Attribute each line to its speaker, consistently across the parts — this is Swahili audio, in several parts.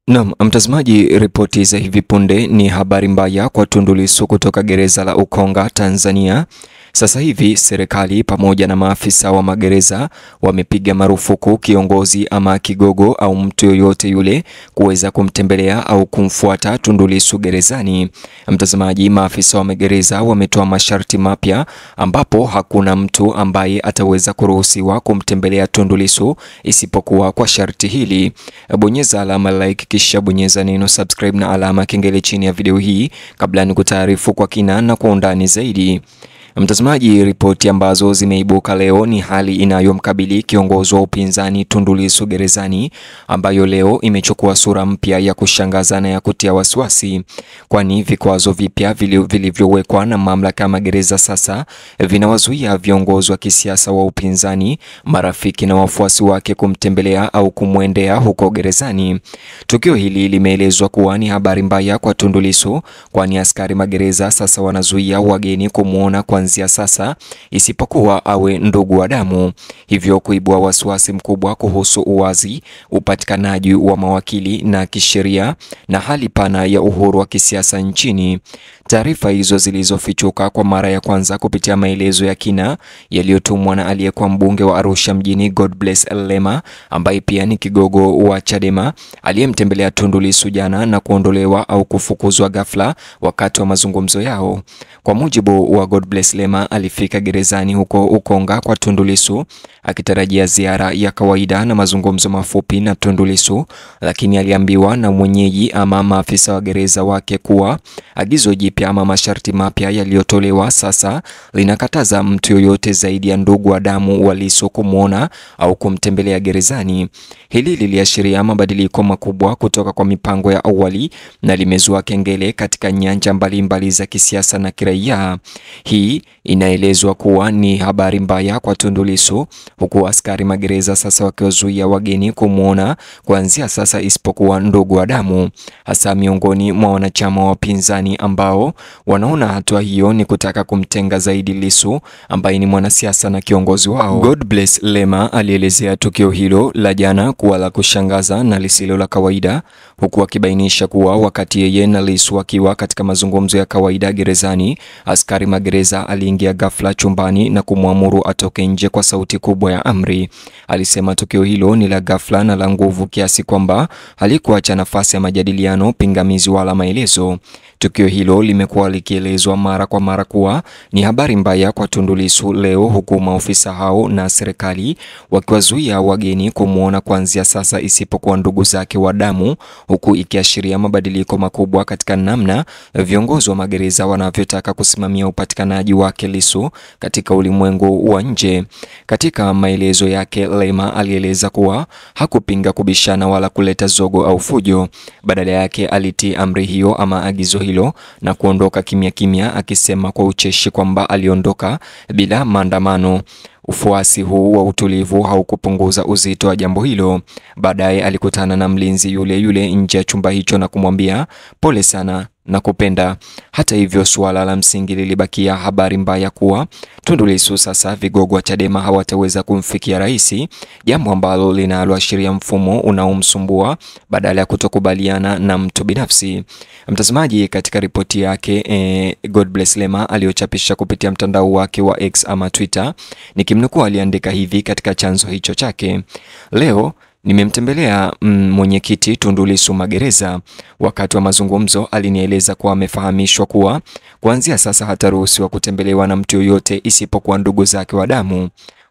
Speaker 1: Naam, mtazamaji, ripoti za hivi punde ni habari mbaya kwa Tundu Lissu kutoka gereza la Ukonga, Tanzania. Sasa hivi serikali pamoja na maafisa wa magereza wamepiga marufuku kiongozi ama kigogo au mtu yoyote yule kuweza kumtembelea au kumfuata Tundu Lissu gerezani. Mtazamaji, maafisa wa magereza wametoa masharti mapya ambapo hakuna mtu ambaye ataweza kuruhusiwa kumtembelea Tundu Lissu isipokuwa kwa sharti hili. Bonyeza alama like kisha bonyeza neno subscribe na alama kengele chini ya video hii kabla nikutaarifu kwa kina na kwa undani zaidi. Mtazamaji, ripoti ambazo zimeibuka leo ni hali inayomkabili kiongozi wa upinzani Tundu Lissu gerezani, ambayo leo imechukua sura mpya ya kushangaza na ya kutia wasiwasi, kwani vikwazo vipya vilivyowekwa na mamlaka ya magereza sasa vinawazuia viongozi wa kisiasa wa upinzani, marafiki na wafuasi wake kumtembelea au kumwendea huko gerezani. Tukio hili limeelezwa kuwa ni habari mbaya kwa Tundu Lissu, kwani askari magereza sasa wanazuia wageni kumuona kuanzia sasa isipokuwa awe ndugu wa damu, hivyo kuibua wasiwasi mkubwa kuhusu uwazi, upatikanaji wa mawakili na kisheria na hali pana ya uhuru wa kisiasa nchini. Taarifa hizo zilizofichuka kwa mara ya kwanza kupitia maelezo ya kina yaliyotumwa na aliyekuwa mbunge wa Arusha mjini Godbless Lema, ambaye pia ni kigogo wa Chadema, aliyemtembelea Tundu Lissu jana na kuondolewa au kufukuzwa ghafla wakati wa mazungumzo yao. Kwa mujibu wa Godbless Lema, alifika gerezani huko Ukonga kwa Tundu Lissu akitarajia ziara ya kawaida na mazungumzo mafupi na Tundu Lissu, lakini aliambiwa na mwenyeji ama maafisa wa gereza wake kuwa agizo jipya ama masharti mapya yaliyotolewa sasa linakataza mtu yoyote zaidi ya ndugu wa damu wa Lissu kumwona au kumtembelea gerezani. Hili liliashiria mabadiliko makubwa kutoka kwa mipango ya awali na limezua kengele katika nyanja mbalimbali za kisiasa na kiraia. Hii inaelezwa kuwa ni habari mbaya kwa Tundu Lissu, huku askari magereza sasa wakiwazuia wageni kumwona kuanzia sasa isipokuwa ndugu wa damu, hasa miongoni mwa wanachama wa upinzani ambao wanaona hatua hiyo ni kutaka kumtenga zaidi Lissu ambaye ni mwanasiasa na kiongozi wao. Godbless Lema alielezea tukio hilo la jana kuwa la kushangaza na lisilo la kawaida, huku akibainisha kuwa wakati yeye na Lissu wakiwa katika mazungumzo ya kawaida gerezani, askari magereza aliingia ghafla chumbani na kumwamuru atoke nje kwa sauti kubwa ya amri. Alisema tukio hilo ni la ghafla na la nguvu kiasi kwamba halikuacha nafasi ya majadiliano, pingamizi wala maelezo. Tukio hilo limekuwa likielezwa mara kwa mara kuwa ni habari mbaya kwa Tundu Lissu leo, huku maofisa hao na serikali wakiwazuia wageni kumwona kuanzia sasa isipokuwa ndugu zake wa damu, huku ikiashiria mabadiliko makubwa katika namna viongozi wa magereza wanavyotaka kusimamia upatikanaji wake Lissu katika ulimwengu wa nje. Katika maelezo yake, Lema alieleza kuwa hakupinga kubishana wala kuleta zogo au fujo. Badala yake alitii amri hiyo ama agizo hilo na kuondoka kimya kimya, akisema kwa ucheshi kwamba aliondoka bila maandamano. Ufuasi huu wa utulivu haukupunguza uzito wa jambo hilo. Baadaye alikutana na mlinzi yule yule nje ya chumba hicho na kumwambia pole sana na kupenda. Hata hivyo, suala la msingi lilibakia habari mbaya kuwa Tundu Lissu sasa vigogo wa Chadema hawataweza kumfikia rais, jambo ambalo linaloashiria mfumo unaomsumbua badala ya kutokubaliana na mtu binafsi. Mtazamaji, katika ripoti yake Godbless Lema aliyochapisha kupitia mtandao wake wa X ama Twitter, nikimnukuu, aliandika hivi katika chanzo hicho chake: leo nimemtembelea mwenyekiti Tundu Lissu magereza. Wakati wa mazungumzo alinieleza kuwa amefahamishwa kuwa kuanzia sasa hataruhusiwa kutembelewa na mtu yoyote isipokuwa ndugu zake wa damu.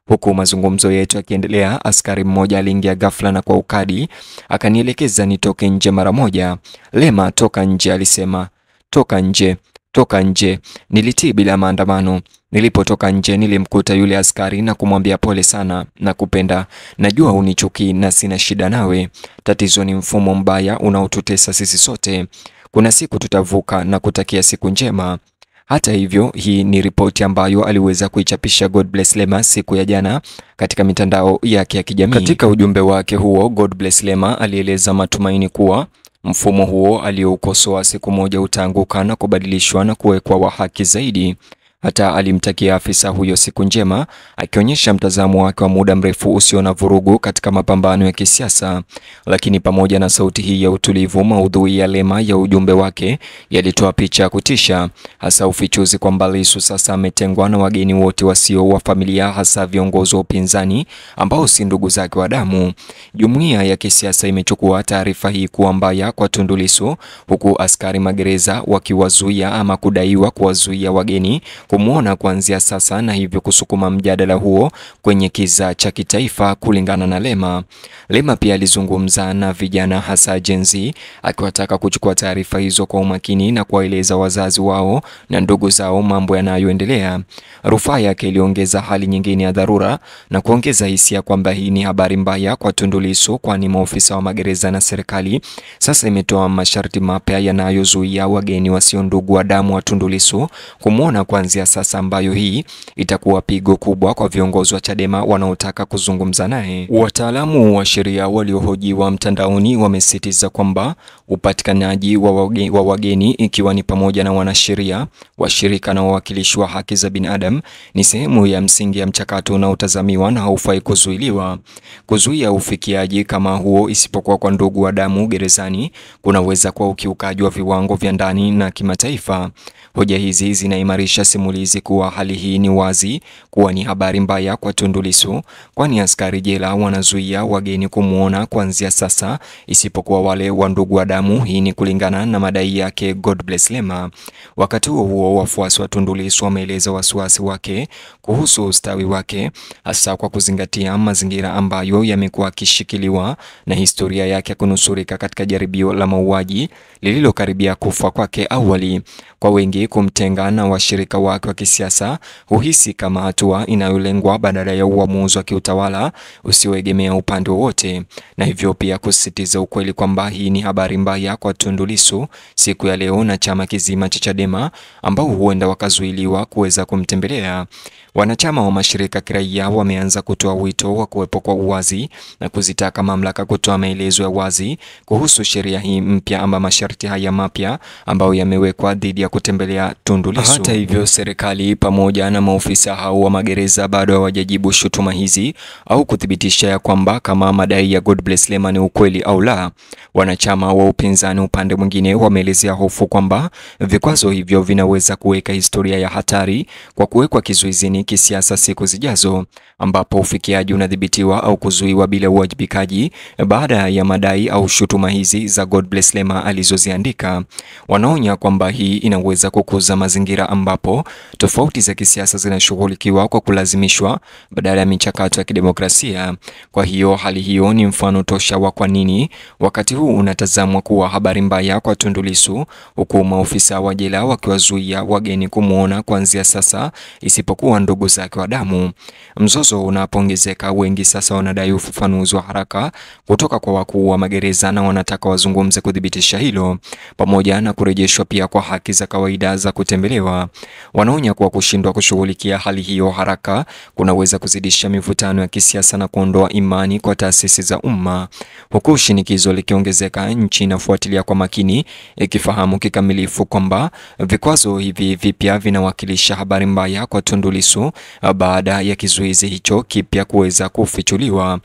Speaker 1: Huku mazungumzo yetu yakiendelea, askari mmoja aliingia ghafla na kwa ukali akanielekeza nitoke nje mara moja. Lema, toka nje, alisema. Toka nje, toka nje. Nilitii bila maandamano. Nilipotoka nje nilimkuta yule askari na kumwambia pole sana na kupenda. Najua unichuki na sina shida nawe. Tatizo ni mfumo mbaya unaotutesa sisi sote. Kuna siku tutavuka na kutakia siku njema. Hata hivyo, hii ni ripoti ambayo aliweza kuichapisha Godbless Lema siku ya jana katika mitandao yake ya kijamii. Katika ujumbe wake huo, Godbless Lema alieleza matumaini kuwa mfumo huo aliyoukosoa siku moja utaanguka na kubadilishwa na kuwekwa wa haki zaidi. Hata alimtakia afisa huyo siku njema, akionyesha mtazamo wake wa muda mrefu usio na vurugu katika mapambano ya kisiasa. Lakini pamoja na sauti hii ya utulivu, maudhui ya Lema ya ujumbe wake yalitoa picha ya kutisha, hasa ufichuzi kwamba Lissu sasa ametengwa na wageni wote wasio wa familia, hasa viongozi wa upinzani ambao si ndugu zake wa damu. Jumuiya ya kisiasa imechukua taarifa hii kuwa mbaya kwa Tundu Lissu, huku askari magereza wakiwazuia ama kudaiwa kuwazuia wageni kumuona kuanzia sasa, na hivyo kusukuma mjadala huo kwenye kiza cha kitaifa. Kulingana na Lema pia alizungumza na vijana hasa Gen Z, akiwataka kuchukua taarifa hizo kwa umakini na kuwaeleza wazazi wao na ndugu zao mambo yanayoendelea. Rufaa yake iliongeza hali nyingine ya dharura na kuongeza hisia kwamba hii ni habari mbaya kwa Tundu Lissu, kwani maofisa wa magereza na serikali sasa imetoa masharti mapya yanayozuia wageni wasio ndugu wa damu wa Tundu Lissu kumuona kuanzia sasa, ambayo hii itakuwa pigo kubwa kwa viongozi wa Chadema wanaotaka kuzungumza naye. Wataalamu wa sheria waliohojiwa mtandaoni wamesisitiza kwamba upatikanaji wa wageni, ikiwa ni pamoja na wanasheria, washirika na wawakilishi wa haki za binadamu, ni sehemu ya msingi ya mchakato unaotazamiwa na haufai kuzuiliwa. Kuzuia ufikiaji kama huo, isipokuwa kwa ndugu wa damu gerezani, kunaweza kuwa ukiukaji wa viwango vya ndani na kimataifa. Hoja hizi zinaimarisha simulizi kuwa hali hii ni wazi kuwa ni habari mbaya kwa Tundu Lissu, kwani askari jela wanazuia wageni kumuona kuanzia sasa, isipokuwa wale wa ndugu wa damu. Hii ni kulingana na madai yake Godbless Lema. Wakati huo, wafuasi wa Tundu Lissu wameeleza wasiwasi wake kuhusu ustawi wake, hasa kwa kuzingatia mazingira ambayo yamekuwa akishikiliwa na historia yake ya kunusurika katika jaribio la mauaji lililokaribia kufa kwake awali. Kwa wengi, kumtenga na washirika wake wa kisiasa huhisi kama hatua inayolengwa badala ya uamuzi wa kiutawala usioegemea upande wowote, na hivyo pia kusisitiza ukweli kwamba hii ni habari mbaya kwa Tundu Lissu siku ya leo na chama kizima cha Chadema, ambao huenda wakazuiliwa kuweza kumtembelea. Wanachama wa mashirika kiraia wameanza kutoa wito wa kuwepo kwa uwazi na kuzitaka mamlaka kutoa maelezo ya wazi kuhusu sheria hii mpya ama masharti haya mapya ambayo yamewekwa dhidi ya kutembelea Tundu Lissu. Hata hivyo, serikali pamoja na maofisa hao wa magereza bado hawajajibu shutuma hizi au kuthibitisha ya kwamba kama madai ya Godbless Lema ni ukweli au la. Wanachama wa upinzani upande mwingine wameelezea hofu kwamba vikwazo hivyo vinaweza kuweka historia ya hatari kwa kuwekwa kizuizini kisiasa siku zijazo, ambapo ufikiaji unadhibitiwa au kuzuiwa bila uwajibikaji baada ya madai au shutuma hizi za Godbless Lema alizoziandika. Wanaonya kwamba hii inaweza kukuza mazingira ambapo tofauti za kisiasa zinashughulikiwa kwa kulazimishwa badala ya michakato ya kidemokrasia. Kwa hiyo hali hiyo ni mfano tosha wa kwa nini wakati huu unatazamwa kuwa habari mbaya kwa Tundu Lissu, huku maofisa wa jela wakiwazuia wageni kumuona kuanzia sasa, isipokuwa ndugu zake wa damu. Mzozo unapoongezeka, wengi sasa wanadai ufafanuzi wa haraka kutoka kwa wakuu wa magereza na wanataka wazungumze kudhibitisha hilo, pamoja na kurejeshwa pia kwa haki za kawaida za kutembelewa. Wanaonya kuwa kushindwa kushughulikia hali hiyo haraka kunaweza kuzidisha mivutano ya kisiasa na kuondoa imani kwa taasisi za umma. Huku shinikizo likiongezeka, nchi inafuatilia kwa makini, ikifahamu kikamilifu kwamba vikwazo hivi vipya vinawakilisha habari mbaya kwa Tundu Lissu baada ya kizuizi hicho kipya kuweza kufichuliwa.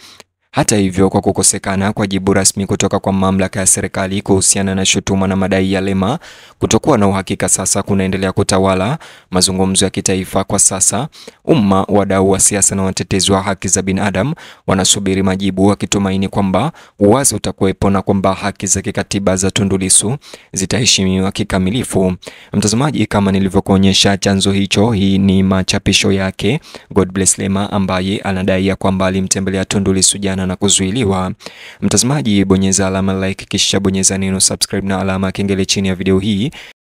Speaker 1: Hata hivyo, kwa kukosekana kwa jibu rasmi kutoka kwa mamlaka ya serikali kuhusiana na shutuma na madai ya Lema, kutokuwa na uhakika sasa kunaendelea kutawala mazungumzo ya kitaifa. Kwa sasa, umma, wadau wa siasa na watetezi wa haki za binadamu wanasubiri majibu, wakitumaini kwamba uwazi utakuwepo na kwamba haki za kikatiba za Tundu Lissu zitaheshimiwa kikamilifu. Mtazamaji, kama nilivyokuonyesha chanzo hicho, hii ni machapisho yake Godbless Lema ambaye anadai ya kwamba alimtembelea Tundu Lissu jana na kuzuiliwa. Mtazamaji, bonyeza alama like kisha bonyeza neno subscribe na alama kengele chini ya video hii